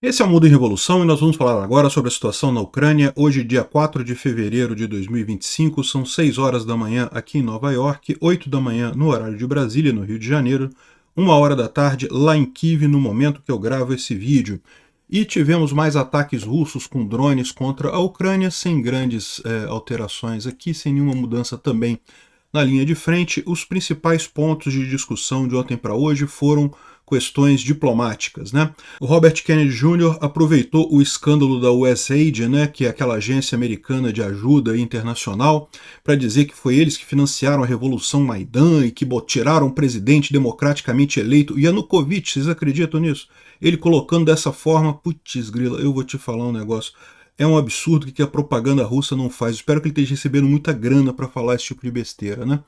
Esse é o Mundo em Revolução e nós vamos falar agora sobre a situação na Ucrânia. Hoje, dia 4 de fevereiro de 2025, são 6 horas da manhã aqui em Nova York, 8 da manhã no horário de Brasília, no Rio de Janeiro, 1 hora da tarde lá em Kiev, no momento que eu gravo esse vídeo. E tivemos mais ataques russos com drones contra a Ucrânia, sem grandes alterações aqui, sem nenhuma mudança também na linha de frente. Os principais pontos de discussão de ontem para hoje foram questões diplomáticas, né? O Robert Kennedy Jr. aproveitou o escândalo da USAID, né, que é aquela agência americana de ajuda internacional, para dizer que foi eles que financiaram a Revolução Maidan e que tiraram o presidente democraticamente eleito Yanukovych. Vocês acreditam nisso? Ele colocando dessa forma, putz grila, eu vou te falar um negócio. É um absurdo que a propaganda russa não faz. Espero que ele esteja recebendo muita grana para falar esse tipo de besteira, né?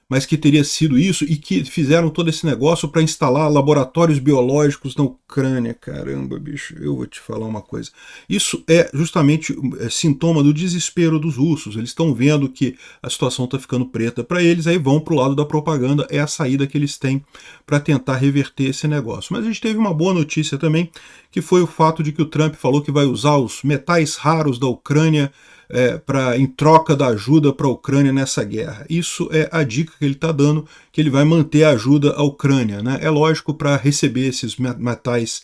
Mas que teria sido isso e que fizeram todo esse negócio para instalar laboratórios biológicos na Ucrânia. Caramba, bicho, eu vou te falar uma coisa. Isso é justamente sintoma do desespero dos russos. Eles estão vendo que a situação está ficando preta para eles, aí vão para o lado da propaganda, é a saída que eles têm para tentar reverter esse negócio. Mas a gente teve uma boa notícia também, que foi o fato de que o Trump falou que vai usar os metais raros da Ucrânia em troca da ajuda para a Ucrânia nessa guerra. Isso é a dica que ele está dando, que ele vai manter a ajuda à Ucrânia, né? É lógico, para receber esses metais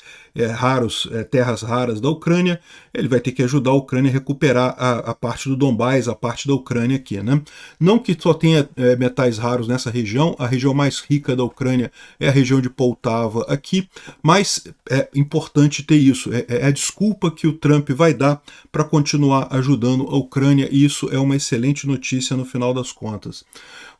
raros, terras raras da Ucrânia, ele vai ter que ajudar a Ucrânia a recuperar a parte do Donbás, a parte da Ucrânia aqui, né? Não que só tenha metais raros nessa região, a região mais rica da Ucrânia é a região de Poltava aqui, mas é importante ter isso, é a desculpa que o Trump vai dar para continuar ajudando a Ucrânia, e isso é uma excelente notícia no final das contas.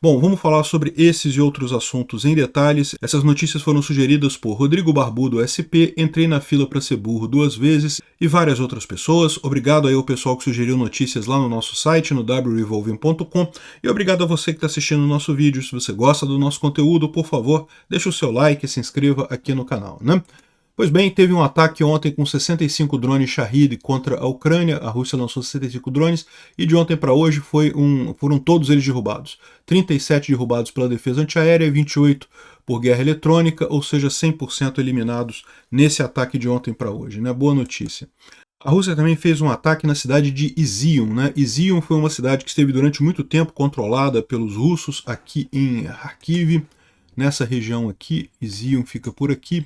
Bom, vamos falar sobre esses e outros assuntos em detalhes. Essas notícias foram sugeridas por Rodrigo Barbudo SP, Entrei na Fila para Ser Burro 2 vezes e várias outras pessoas. Obrigado aí ao pessoal que sugeriu notícias lá no nosso site, no wrevolving.com, e obrigado a você que está assistindo o nosso vídeo. Se você gosta do nosso conteúdo, por favor, deixe o seu like e se inscreva aqui no canal, né? Pois bem, teve um ataque ontem com 65 drones Shahid contra a Ucrânia. A Rússia lançou 65 drones e de ontem para hoje foram todos eles derrubados. 37 derrubados pela defesa antiaérea e 28 por guerra eletrônica, ou seja, 100% eliminados nesse ataque de ontem para hoje, né? Boa notícia. A Rússia também fez um ataque na cidade de Izium, né? Izium foi uma cidade que esteve durante muito tempo controlada pelos russos aqui em Kharkiv, nessa região aqui. Izium fica por aqui.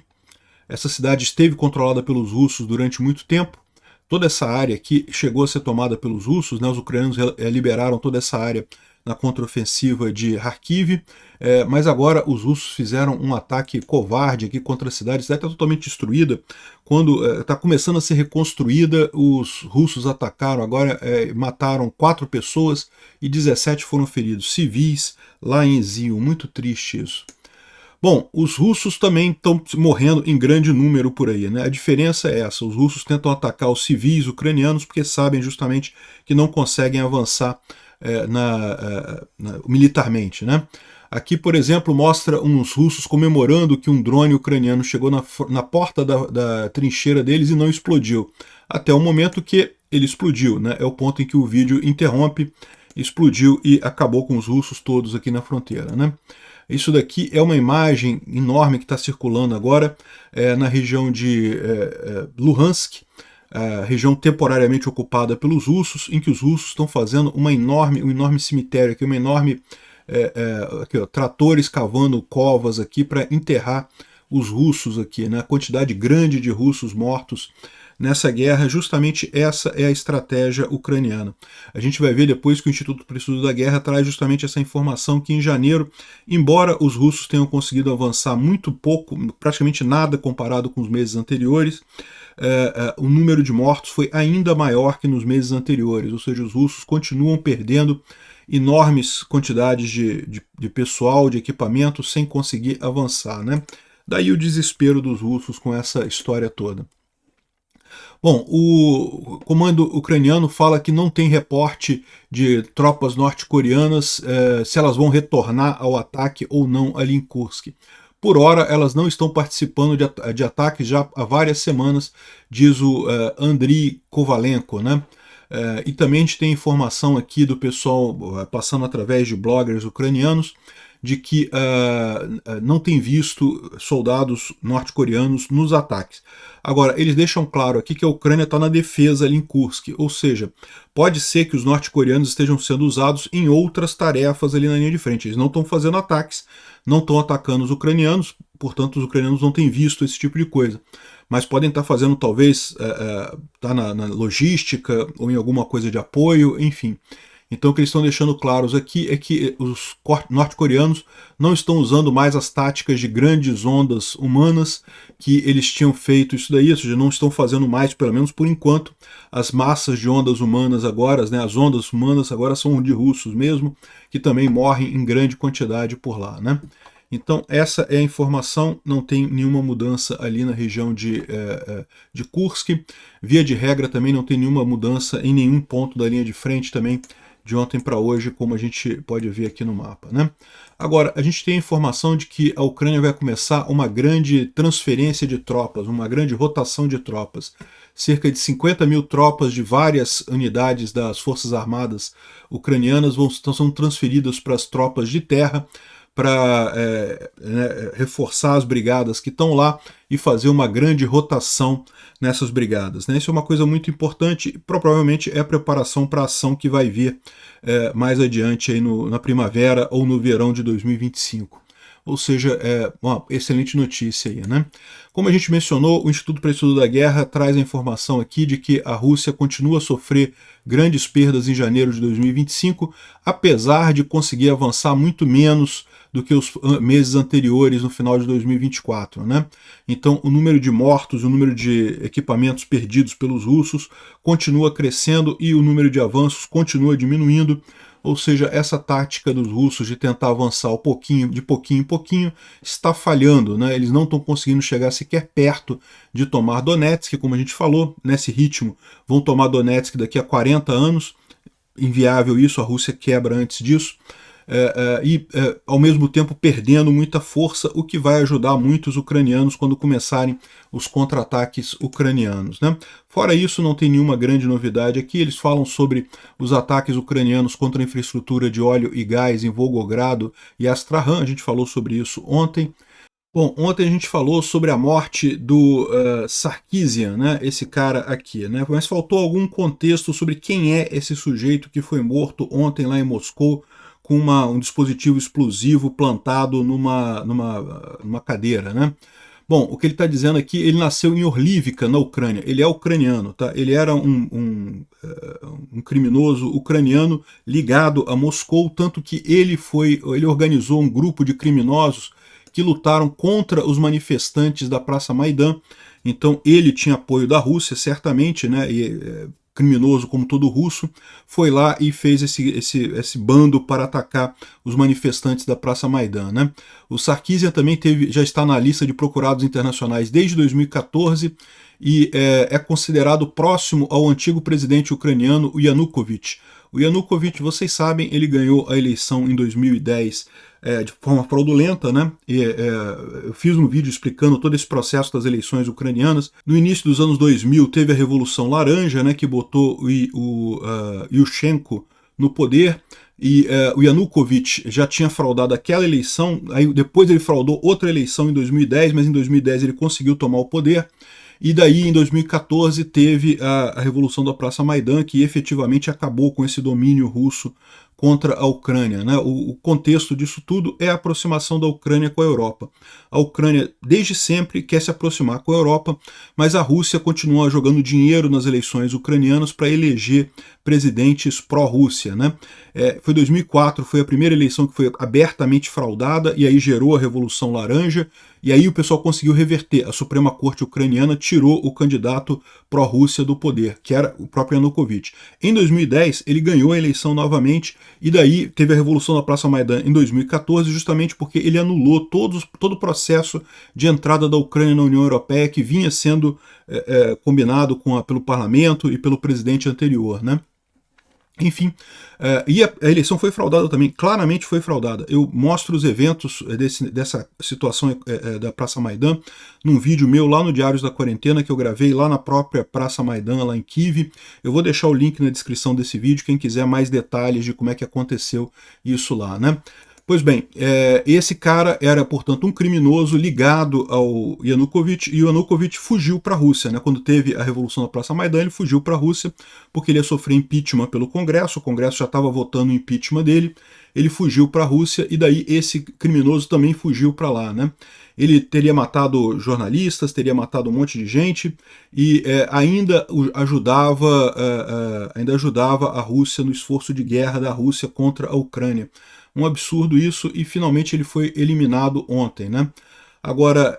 Essa cidade esteve controlada pelos russos durante muito tempo. Toda essa área aqui chegou a ser tomada pelos russos, né? Os ucranianos liberaram toda essa área na contraofensiva de Kharkiv, mas agora os russos fizeram um ataque covarde aqui contra a cidade. A cidade está totalmente destruída. Quando está começando a ser reconstruída, os russos atacaram, agora mataram 4 pessoas e 17 foram feridos, civis, lá em Izium. Muito triste isso. Bom, os russos também estão morrendo em grande número por aí, né? A diferença é essa, os russos tentam atacar os civis ucranianos porque sabem justamente que não conseguem avançar militarmente, né? Aqui, por exemplo, mostra uns russos comemorando que um drone ucraniano chegou na porta da trincheira deles e não explodiu. Até o momento que ele explodiu, né? É o ponto em que o vídeo interrompe, explodiu e acabou com os russos todos aqui na fronteira, né? Isso daqui é uma imagem enorme que está circulando agora na região de Luhansk, região temporariamente ocupada pelos russos, em que os russos estão fazendo um enorme cemitério, aqui, aqui, ó, tratores cavando covas aqui para enterrar os russos aqui, né? A quantidade grande de russos mortos nessa guerra, justamente essa é a estratégia ucraniana. A gente vai ver depois que o Instituto para o Estudo da Guerra traz justamente essa informação que em janeiro, embora os russos tenham conseguido avançar muito pouco, praticamente nada comparado com os meses anteriores, o número de mortos foi ainda maior que nos meses anteriores, ou seja, os russos continuam perdendo enormes quantidades de pessoal, de equipamento, sem conseguir avançar, né? Daí o desespero dos russos com essa história toda. Bom, o comando ucraniano fala que não tem reporte de tropas norte-coreanas se elas vão retornar ao ataque ou não ali em Kursk. Por hora, elas não estão participando de ataques já há várias semanas, diz o Andriy Kovalenko, né? E também a gente tem informação aqui do pessoal passando através de bloggers ucranianos de que não tem visto soldados norte-coreanos nos ataques. Agora, eles deixam claro aqui que a Ucrânia está na defesa ali em Kursk, ou seja, pode ser que os norte-coreanos estejam sendo usados em outras tarefas ali na linha de frente. Eles não estão fazendo ataques, não estão atacando os ucranianos, portanto os ucranianos não têm visto esse tipo de coisa. Mas podem estar fazendo talvez tá na logística ou em alguma coisa de apoio, enfim. Então o que eles estão deixando claros aqui é que os norte-coreanos não estão usando mais as táticas de grandes ondas humanas que eles tinham feito isso daí, ou seja, não estão fazendo mais, pelo menos por enquanto, as massas de ondas humanas agora, né, as ondas humanas agora são de russos mesmo, que também morrem em grande quantidade por lá, né? Então essa é a informação, não tem nenhuma mudança ali na região de Kursk, via de regra também não tem nenhuma mudança em nenhum ponto da linha de frente também, de ontem para hoje, como a gente pode ver aqui no mapa, né? Agora, a gente tem a informação de que a Ucrânia vai começar uma grande transferência de tropas, uma grande rotação de tropas. Cerca de 50 mil tropas de várias unidades das Forças Armadas ucranianas são transferidas para as tropas de terra, para reforçar as brigadas que estão lá e fazer uma grande rotação nessas brigadas, né? Isso é uma coisa muito importante e provavelmente é a preparação para a ação que vai vir mais adiante aí na primavera ou no verão de 2025. Ou seja, é uma excelente notícia aí, né? Como a gente mencionou, o Instituto para o Estudo da Guerra traz a informação aqui de que a Rússia continua a sofrer grandes perdas em janeiro de 2025, apesar de conseguir avançar muito menos do que os meses anteriores no final de 2024, né? Então o número de mortos, o número de equipamentos perdidos pelos russos continua crescendo e o número de avanços continua diminuindo, ou seja, essa tática dos russos de tentar avançar de pouquinho em pouquinho está falhando, né? Eles não estão conseguindo chegar sequer perto de tomar Donetsk, como a gente falou, nesse ritmo vão tomar Donetsk daqui a 40 anos, inviável isso, a Rússia quebra antes disso, ao mesmo tempo perdendo muita força, o que vai ajudar muito os ucranianos quando começarem os contra-ataques ucranianos, né? Fora isso, não tem nenhuma grande novidade aqui. Eles falam sobre os ataques ucranianos contra a infraestrutura de óleo e gás em Volgogrado e Astrakhan, a gente falou sobre isso ontem. Bom, ontem a gente falou sobre a morte do Sarkisian, né, esse cara aqui, né, mas faltou algum contexto sobre quem é esse sujeito que foi morto ontem lá em Moscou com um dispositivo explosivo plantado numa cadeira, né? Bom, o que ele está dizendo aqui, ele nasceu em Orlivka, na Ucrânia. Ele é ucraniano, tá? Ele era um criminoso ucraniano ligado a Moscou, tanto que ele organizou um grupo de criminosos que lutaram contra os manifestantes da Praça Maidan. Então ele tinha apoio da Rússia, certamente, né? Criminoso como todo russo, foi lá e fez esse bando para atacar os manifestantes da Praça Maidan, né? O Sarkisian também já está na lista de procurados internacionais desde 2014 e é considerado próximo ao antigo presidente ucraniano, o Yanukovych. O Yanukovych, vocês sabem, ele ganhou a eleição em 2010 de forma fraudulenta, né? Eu fiz um vídeo explicando todo esse processo das eleições ucranianas. No início dos anos 2000 teve a Revolução Laranja, né, que botou o Yushchenko no poder, e o Yanukovych já tinha fraudado aquela eleição, aí depois ele fraudou outra eleição em 2010, mas em 2010 ele conseguiu tomar o poder. E daí, em 2014, teve a Revolução da Praça Maidan, que efetivamente acabou com esse domínio russo contra a Ucrânia, né? O contexto disso tudo é a aproximação da Ucrânia com a Europa. A Ucrânia, desde sempre, quer se aproximar com a Europa, mas a Rússia continua jogando dinheiro nas eleições ucranianas para eleger presidentes pró-Rússia, né? Foi 2004, foi a primeira eleição que foi abertamente fraudada, e aí gerou a Revolução Laranja, e aí o pessoal conseguiu reverter. A Suprema Corte ucraniana tirou o candidato pró-Rússia do poder, que era o próprio Yanukovych. Em 2010, ele ganhou a eleição novamente, e daí teve a Revolução da Praça Maidan em 2014, justamente porque ele anulou todo o processo de entrada da Ucrânia na União Europeia que vinha sendo combinado pelo parlamento e pelo presidente anterior, né? Enfim, e a eleição foi fraudada também, claramente foi fraudada. Eu mostro os eventos dessa situação da Praça Maidan num vídeo meu lá no Diários da Quarentena, que eu gravei lá na própria Praça Maidan, lá em Kyiv. Eu vou deixar o link na descrição desse vídeo, quem quiser mais detalhes de como é que aconteceu isso lá, né? Pois bem, esse cara era, portanto, um criminoso ligado ao Yanukovych, e o Yanukovych fugiu para a Rússia, né? Quando teve a Revolução da Praça Maidan, ele fugiu para a Rússia, porque ele ia sofrer impeachment pelo Congresso, o Congresso já estava votando o impeachment dele, ele fugiu para a Rússia, e daí esse criminoso também fugiu para lá, né? Ele teria matado jornalistas, teria matado um monte de gente, e ainda ajudava a Rússia no esforço de guerra da Rússia contra a Ucrânia. Um absurdo isso, e finalmente ele foi eliminado ontem, né? Agora,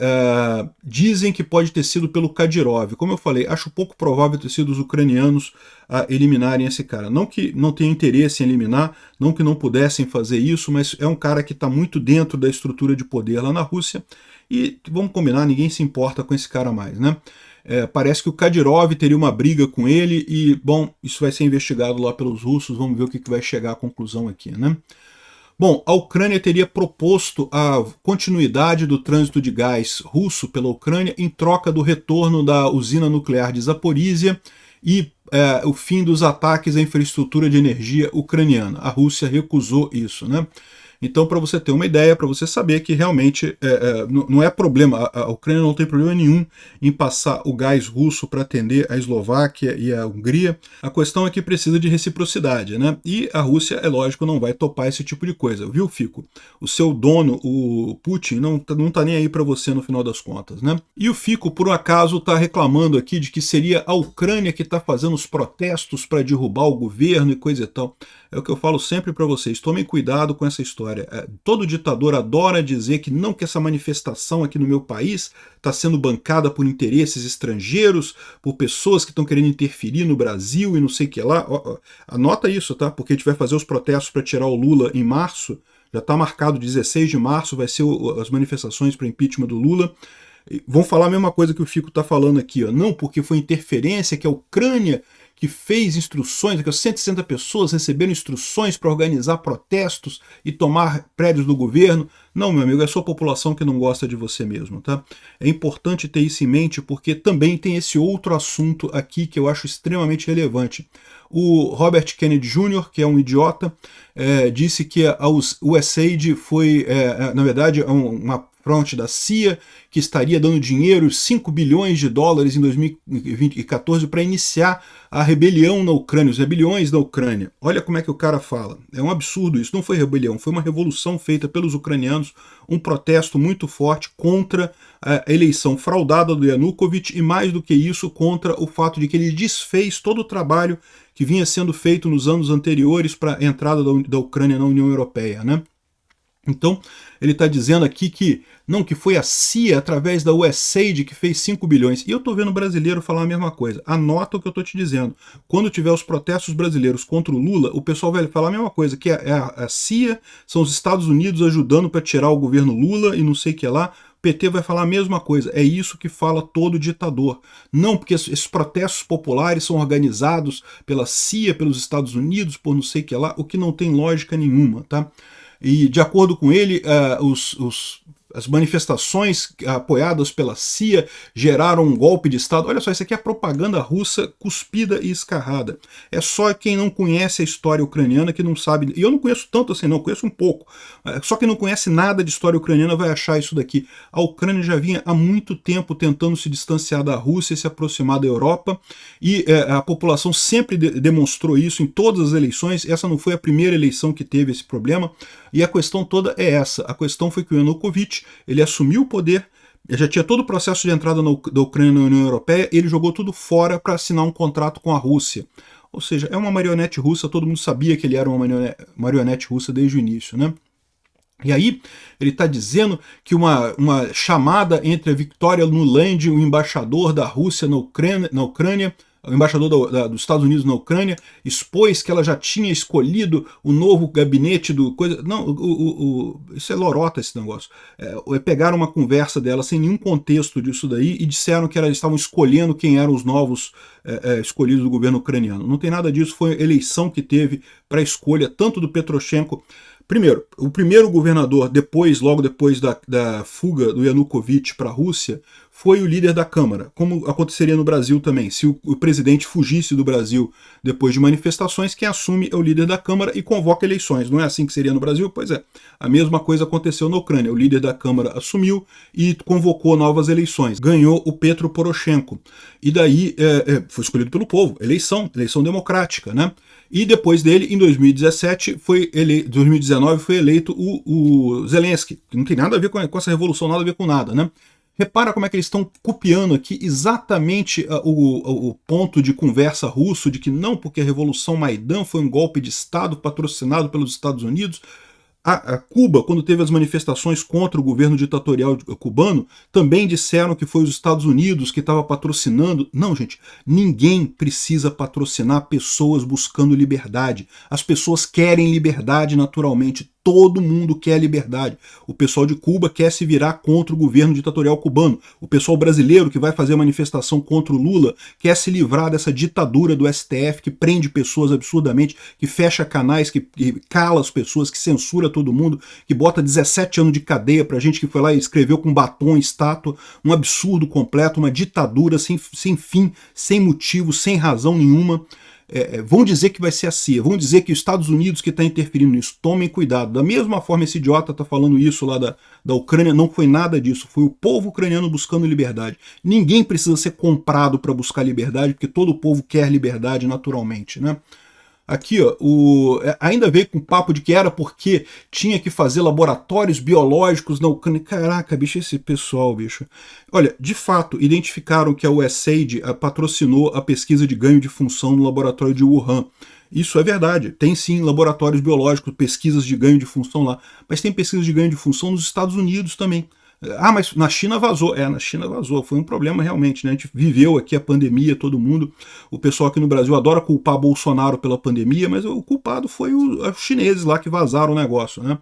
dizem que pode ter sido pelo Kadyrov. Como eu falei, acho pouco provável ter sido os ucranianos a eliminarem esse cara. Não que não tenham interesse em eliminar, não que não pudessem fazer isso, mas é um cara que está muito dentro da estrutura de poder lá na Rússia, e vamos combinar, ninguém se importa com esse cara mais, né? Parece que o Kadyrov teria uma briga com ele, e, bom, isso vai ser investigado lá pelos russos, vamos ver o que vai chegar à conclusão aqui, né? Bom, a Ucrânia teria proposto a continuidade do trânsito de gás russo pela Ucrânia em troca do retorno da usina nuclear de Zaporizhia e o fim dos ataques à infraestrutura de energia ucraniana. A Rússia recusou isso, né? Então, para você ter uma ideia, para você saber que realmente não é problema, a Ucrânia não tem problema nenhum em passar o gás russo para atender a Eslováquia e a Hungria. A questão é que precisa de reciprocidade, né? E a Rússia, é lógico, não vai topar esse tipo de coisa, viu, Fico? O seu dono, o Putin, não tá nem aí para você no final das contas, né? E o Fico, por um acaso, está reclamando aqui de que seria a Ucrânia que está fazendo os protestos para derrubar o governo e coisa e tal. É o que eu falo sempre para vocês, tomem cuidado com essa história. Todo ditador adora dizer que não, que essa manifestação aqui no meu país está sendo bancada por interesses estrangeiros, por pessoas que estão querendo interferir no Brasil e não sei o que lá. Anota isso, tá? Porque a gente vai fazer os protestos para tirar o Lula em março, já está marcado 16 de março, vai ser as manifestações para impeachment do Lula. Vão falar a mesma coisa que o Fico está falando aqui, ó. Não, porque foi interferência, que a Ucrânia que fez instruções, que 160 pessoas receberam instruções para organizar protestos e tomar prédios do governo. Não, meu amigo, é só a população que não gosta de você mesmo, tá? É importante ter isso em mente, porque também tem esse outro assunto aqui que eu acho extremamente relevante. O Robert Kennedy Jr., que é um idiota, disse que a USAID foi, na verdade, uma front da CIA, que estaria dando dinheiro, 5 bilhões de dólares em 2014 para iniciar a rebelião na Ucrânia, os rebeliões da Ucrânia. Olha como é que o cara fala. É um absurdo isso, não foi rebelião, foi uma revolução feita pelos ucranianos, um protesto muito forte contra a eleição fraudada do Yanukovych e, mais do que isso, contra o fato de que ele desfez todo o trabalho que vinha sendo feito nos anos anteriores para a entrada da Ucrânia na União Europeia, né? Então, ele está dizendo aqui que não, que foi a CIA, através da USAID, que fez 5 bilhões. E eu estou vendo brasileiro falar a mesma coisa. Anota o que eu estou te dizendo. Quando tiver os protestos brasileiros contra o Lula, o pessoal vai falar a mesma coisa, que a CIA são os Estados Unidos ajudando para tirar o governo Lula e não sei o que lá. O PT vai falar a mesma coisa. É isso que fala todo ditador. Não, porque esses protestos populares são organizados pela CIA, pelos Estados Unidos, por não sei o que lá, o que não tem lógica nenhuma, tá? E, de acordo com ele, as manifestações apoiadas pela CIA geraram um golpe de Estado. Olha só, isso aqui é propaganda russa cuspida e escarrada. É só quem não conhece a história ucraniana que não sabe. E eu não conheço tanto assim, não, conheço um pouco. Só quem não conhece nada de história ucraniana vai achar isso daqui. A Ucrânia já vinha há muito tempo tentando se distanciar da Rússia e se aproximar da Europa, e a população sempre demonstrou isso em todas as eleições. Essa não foi a primeira eleição que teve esse problema. E a questão toda é essa. A questão foi que o Yanukovych, ele assumiu o poder, já tinha todo o processo de entrada da Ucrânia na União Europeia, ele jogou tudo fora para assinar um contrato com a Rússia. Ou seja, é uma marionete russa, todo mundo sabia que ele era uma marionete russa desde o início, né? E aí ele está dizendo que uma chamada entre a Victoria Nuland, o embaixador da Rússia na Ucrânia, o embaixador dos Estados Unidos na Ucrânia, expôs que ela já tinha escolhido o novo gabinete do coisa. Não, isso é lorota esse negócio. Pegaram uma conversa dela sem nenhum contexto disso daí e disseram que elas estavam escolhendo quem eram os novos escolhidos do governo ucraniano. Não tem nada disso, foi a eleição que teve para a escolha tanto do Petroshenko. Primeiro, o primeiro governador, logo depois da fuga do Yanukovych para a Rússia, foi o líder da Câmara, como aconteceria no Brasil também. Se o presidente fugisse do Brasil depois de manifestações, quem assume é o líder da Câmara e convoca eleições. Não é assim que seria no Brasil? Pois é. A mesma coisa aconteceu na Ucrânia. O líder da Câmara assumiu e convocou novas eleições. Ganhou o Petro Poroshenko. E daí foi escolhido pelo povo. Eleição democrática, né? E depois dele, em 2017, 2019 foi eleito o Zelensky, que não tem nada a ver com essa revolução, nada a ver com nada, né? Repara como é que eles estão copiando aqui exatamente o ponto de conversa russo de que não, porque a Revolução Maidan foi um golpe de Estado patrocinado pelos Estados Unidos. A Cuba, quando teve as manifestações contra o governo ditatorial cubano, também disseram que foi os Estados Unidos que estava patrocinando. Não, gente, ninguém precisa patrocinar pessoas buscando liberdade. As pessoas querem liberdade naturalmente. Todo mundo quer liberdade. O pessoal de Cuba quer se virar contra o governo ditatorial cubano. O pessoal brasileiro que vai fazer a manifestação contra o Lula quer se livrar dessa ditadura do STF que prende pessoas absurdamente, que fecha canais, que cala as pessoas, que censura todo mundo, que bota 17 anos de cadeia pra gente que foi lá e escreveu com batom, estátua, um absurdo completo, uma ditadura sem fim, sem motivo, sem razão nenhuma. Vão dizer que vai ser a CIA, vão dizer que os Estados Unidos que está interferindo nisso, tomem cuidado. Da mesma forma esse idiota está falando isso lá da Ucrânia, não foi nada disso, foi o povo ucraniano buscando liberdade. Ninguém precisa ser comprado para buscar liberdade, porque todo o povo quer liberdade naturalmente, né? Aqui, ó, ainda veio com papo de que era porque tinha que fazer laboratórios biológicos na Ucrânia. Caraca, bicho, esse pessoal, bicho. Olha, de fato, identificaram que a USAID patrocinou a pesquisa de ganho de função no laboratório de Wuhan. Isso é verdade. Tem sim laboratórios biológicos, pesquisas de ganho de função lá. Mas tem pesquisas de ganho de função nos Estados Unidos também. Ah, mas na China vazou. Na China vazou. Foi um problema realmente, né? A gente viveu aqui a pandemia, todo mundo. O pessoal aqui no Brasil adora culpar Bolsonaro pela pandemia, mas o culpado foi os chineses lá que vazaram o negócio, né?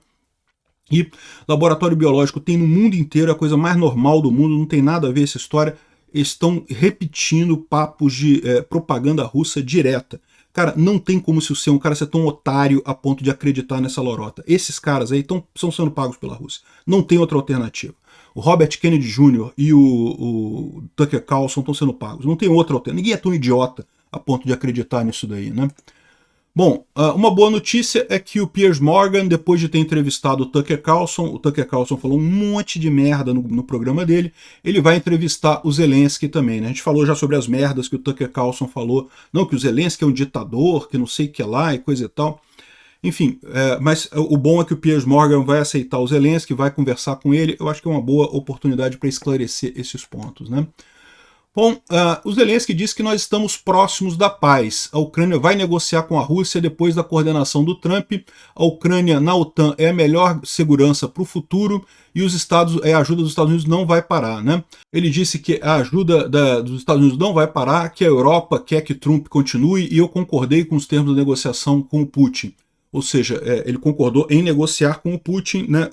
E laboratório biológico tem no mundo inteiro, é a coisa mais normal do mundo, não tem nada a ver essa história. Eles estão repetindo papos de propaganda russa direta. Cara, não tem como ser um cara ser tão otário a ponto de acreditar nessa lorota. Esses caras aí estão sendo pagos pela Rússia. Não tem outra alternativa. O Robert Kennedy Jr. e o Tucker Carlson estão sendo pagos. Não tem outra alternativa. Ninguém é tão idiota a ponto de acreditar nisso daí, né? Bom, uma boa notícia é que o Piers Morgan, depois de ter entrevistado o Tucker Carlson falou um monte de merda no programa dele, ele vai entrevistar o Zelensky também, né? A gente falou já sobre as merdas que o Tucker Carlson falou, não, que o Zelensky é um ditador, que não sei o que lá e coisa e tal. Enfim, mas o bom é que o Piers Morgan vai aceitar o Zelensky, vai conversar com ele, eu acho que é uma boa oportunidade para esclarecer esses pontos, né? Bom, o Zelensky diz que nós estamos próximos da paz. A Ucrânia vai negociar com a Rússia depois da coordenação do Trump. A Ucrânia na OTAN é a melhor segurança para o futuro e a ajuda dos Estados Unidos não vai parar, né? Ele disse que a ajuda dos Estados Unidos não vai parar, que a Europa quer que Trump continue e eu concordei com os termos da negociação com o Putin. Ou seja, ele concordou em negociar com o Putin, né,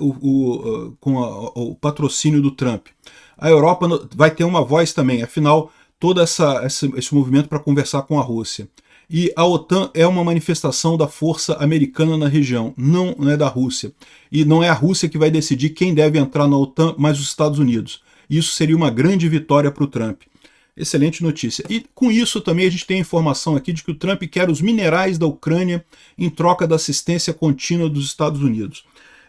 com o patrocínio do Trump. A Europa vai ter uma voz também, afinal, todo esse movimento para conversar com a Rússia. E a OTAN é uma manifestação da força americana na região, não é da Rússia. E não é a Rússia que vai decidir quem deve entrar na OTAN, mas os Estados Unidos. Isso seria uma grande vitória para o Trump. Excelente notícia. E com isso também a gente tem a informação aqui de que o Trump quer os minerais da Ucrânia em troca da assistência contínua dos Estados Unidos.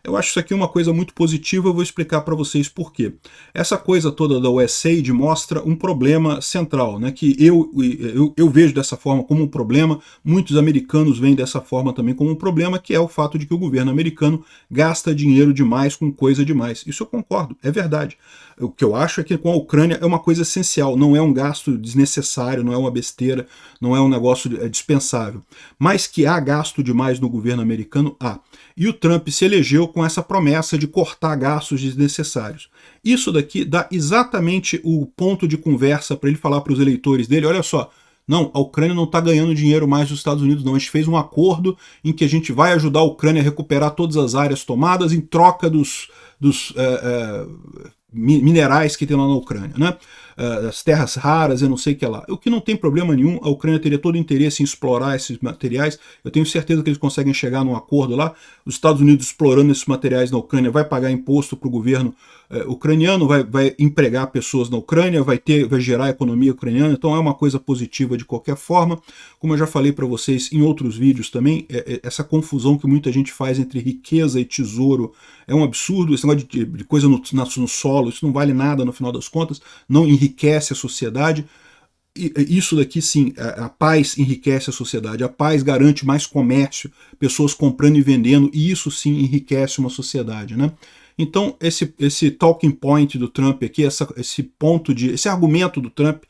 Eu acho isso aqui uma coisa muito positiva, eu vou explicar para vocês por quê. Essa coisa toda da USAID mostra um problema central, né, que eu vejo dessa forma como um problema, muitos americanos veem dessa forma também como um problema, que é o fato de que o governo americano gasta dinheiro demais com coisa demais. Isso eu concordo, é verdade. O que eu acho é que com a Ucrânia é uma coisa essencial, não é um gasto desnecessário, não é uma besteira, não é um negócio dispensável. Mas que há gasto demais no governo americano, há. E o Trump se elegeu com essa promessa de cortar gastos desnecessários. Isso daqui dá exatamente o ponto de conversa para ele falar para os eleitores dele, olha só, não, a Ucrânia não está ganhando dinheiro mais dos Estados Unidos, não. A gente fez um acordo em que a gente vai ajudar a Ucrânia a recuperar todas as áreas tomadas em troca dos minerais que tem lá na Ucrânia, né? as terras raras, eu não sei o que lá. O que não tem problema nenhum, a Ucrânia teria todo o interesse em explorar esses materiais, eu tenho certeza que eles conseguem chegar num acordo lá, os Estados Unidos explorando esses materiais na Ucrânia vai pagar imposto para o governo ucraniano, vai empregar pessoas na Ucrânia, vai gerar a economia ucraniana, então é uma coisa positiva de qualquer forma. Como eu já falei para vocês em outros vídeos também, essa confusão que muita gente faz entre riqueza e tesouro é um absurdo, esse negócio de coisa no solo, isso não vale nada no final das contas, não enriquece a sociedade. Isso daqui sim, a paz enriquece a sociedade, a paz garante mais comércio, pessoas comprando e vendendo, e isso sim enriquece uma sociedade, né? Então esse talking point do Trump aqui, esse argumento do Trump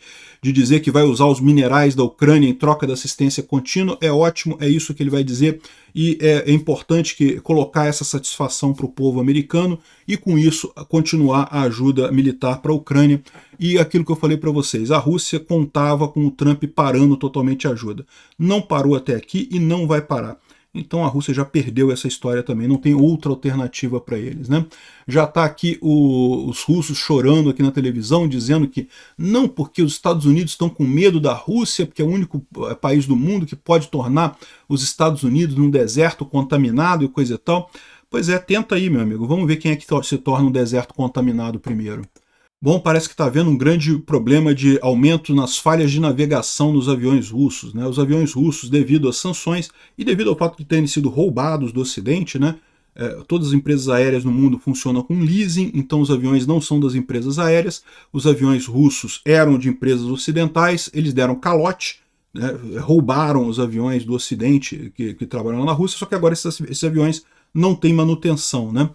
de dizer que vai usar os minerais da Ucrânia em troca da assistência contínua é ótimo, é isso que ele vai dizer, e é importante colocar essa satisfação para o povo americano e com isso continuar a ajuda militar para a Ucrânia. E aquilo que eu falei para vocês, a Rússia contava com o Trump parando totalmente a ajuda. Não parou até aqui e não vai parar. Então a Rússia já perdeu essa história também, não tem outra alternativa para eles, né? Já está aqui os russos chorando aqui na televisão, dizendo que não, porque os Estados Unidos estão com medo da Rússia, porque é o único país do mundo que pode tornar os Estados Unidos num deserto contaminado e coisa e tal. Pois é, tenta aí, meu amigo, vamos ver quem é que se torna um deserto contaminado primeiro. Bom, parece que está havendo um grande problema de aumento nas falhas de navegação nos aviões russos, né? Os aviões russos, devido às sanções e devido ao fato de terem sido roubados do Ocidente, né? Todas as empresas aéreas no mundo funcionam com leasing, então os aviões não são das empresas aéreas. Os aviões russos eram de empresas ocidentais, eles deram calote, né? Roubaram os aviões do Ocidente que trabalham na Rússia, só que agora esses aviões não têm manutenção, né?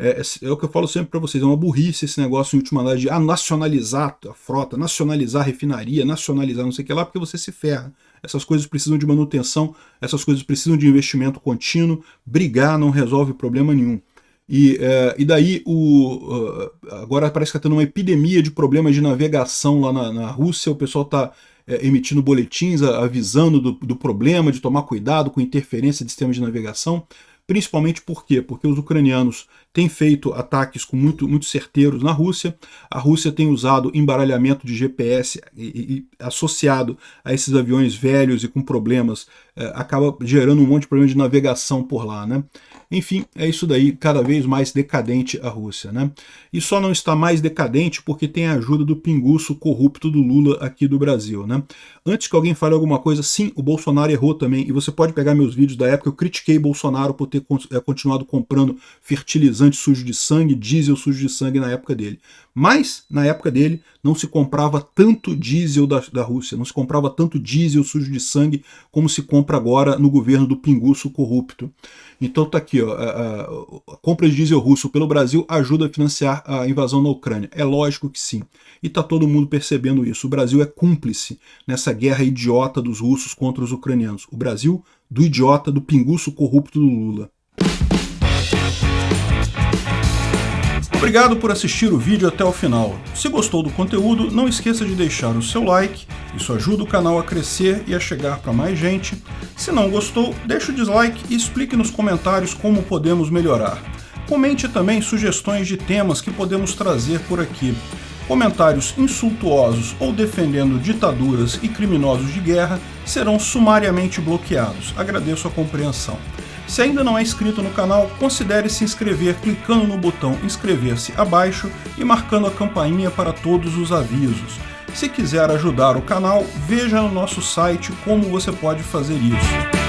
É o que eu falo sempre para vocês, é uma burrice esse negócio em última análise de nacionalizar a frota, nacionalizar a refinaria, nacionalizar não sei o que lá, porque você se ferra. Essas coisas precisam de manutenção, essas coisas precisam de investimento contínuo, brigar não resolve problema nenhum. E daí, agora parece que está tendo uma epidemia de problemas de navegação lá na Rússia, o pessoal está emitindo boletins avisando do problema, de tomar cuidado com interferência de sistemas de navegação. Principalmente por quê? Porque os ucranianos têm feito ataques muito certeiros na Rússia. A Rússia tem usado embaralhamento de GPS e associado a esses aviões velhos e com problemas, acaba gerando um monte de problema de navegação por lá, né? Enfim, é isso daí, cada vez mais decadente a Rússia, né? E só não está mais decadente porque tem a ajuda do pinguço corrupto do Lula aqui do Brasil, né? Antes que alguém fale alguma coisa, sim, o Bolsonaro errou também, e você pode pegar meus vídeos da época, eu critiquei Bolsonaro por ter continuado comprando fertilizante sujo de sangue, diesel sujo de sangue na época dele. Mas, na época dele, não se comprava tanto diesel da Rússia, não se comprava tanto diesel sujo de sangue como se compra agora no governo do pinguço corrupto. Então tá aqui, ó, a compra de diesel russo pelo Brasil ajuda a financiar a invasão na Ucrânia. É lógico que sim. E tá todo mundo percebendo isso. O Brasil é cúmplice nessa guerra idiota dos russos contra os ucranianos. O Brasil do idiota, do pinguço corrupto do Lula. Obrigado por assistir o vídeo até o final. Se gostou do conteúdo, não esqueça de deixar o seu like, isso ajuda o canal a crescer e a chegar para mais gente. Se não gostou, deixe o dislike e explique nos comentários como podemos melhorar. Comente também sugestões de temas que podemos trazer por aqui. Comentários insultuosos ou defendendo ditaduras e criminosos de guerra serão sumariamente bloqueados. Agradeço a compreensão. Se ainda não é inscrito no canal, considere se inscrever clicando no botão inscrever-se abaixo e marcando a campainha para todos os avisos. Se quiser ajudar o canal, veja no nosso site como você pode fazer isso.